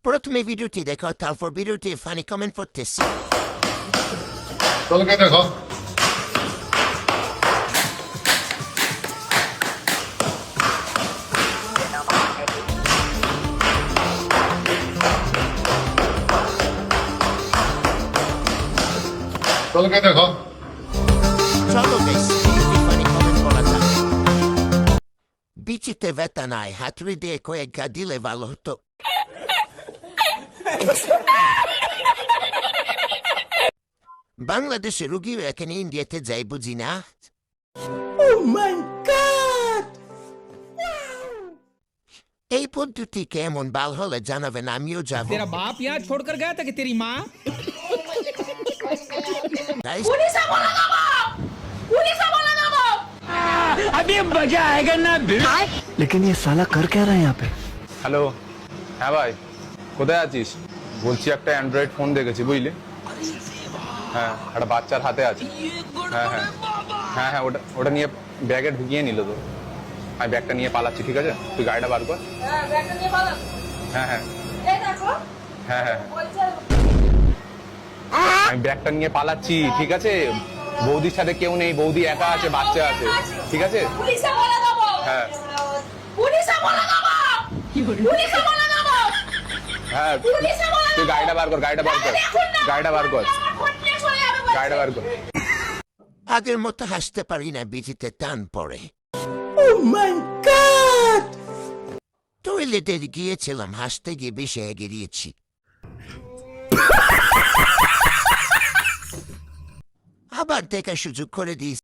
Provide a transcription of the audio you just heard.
প্রথমে ভিডিওটি দেখো, তারপর ভিডিওটি ফানি কমেন্ট করতেছি। তোকে দেখো তোকে দেখো চলো guys, ভিডিওটি ফানি কমেন্ট করা যাক। বিচিতে ব্যথা নাই, হাতুড়ি দিয়ে কয়েকটা দিলে ভালো হতো। বাংলাদেশের রুগী এখানে ইন্ডিয়াতে যাই বুঝি না। এই পদ্ধতি কেমন বাল হলে জানাবেন, আমিও যাবো। तेरा बाप यहाँ छोड़कर गया था कि तेरी माँ? Guys, अभी मजा आएगा ना। लेकिन ये साला कर क्या रहा है यहाँ पे? হ্যালো, হ্যাঁ ভাই, কোথায় আছিস? বলছি একটা অ্যান্ড্রয়েড ফোন দেখেছি বুঝলি। হ্যাঁ, একটা বাচ্চার হাতে আছে। হ্যাঁ হ্যাঁ হ্যাঁ হ্যাঁ, ওটা ওটা নিয়ে ব্যাগে ঢুকিয়ে নিল তো। আমি ব্যাগটা নিয়ে পালাচ্ছি, ঠিক আছে? তুই গাড়িটা বার কর। হ্যাঁ হ্যাঁ হ্যাঁ হ্যাঁ, আমি ব্যাগটা নিয়ে পালাচ্ছি, ঠিক আছে? বৌদির সাথে কেউ নেই, বৌদি একা আছে, বাচ্চা আছে, ঠিক আছে? হ্যাঁ হ্যাঁ, তুই গাড়িটা বার কর, গাড়িটা বার কর, গাড়িটা বার কর, গাড়িটা বার কর। আগের মতো হাসতে পারি না, বিচিতে টান পড়ে। টয়লেটে গিয়েছিলাম, হাসতে গিয়ে বেশি এগিয়েছি। আবার দেখা সুযোগ করে দিস।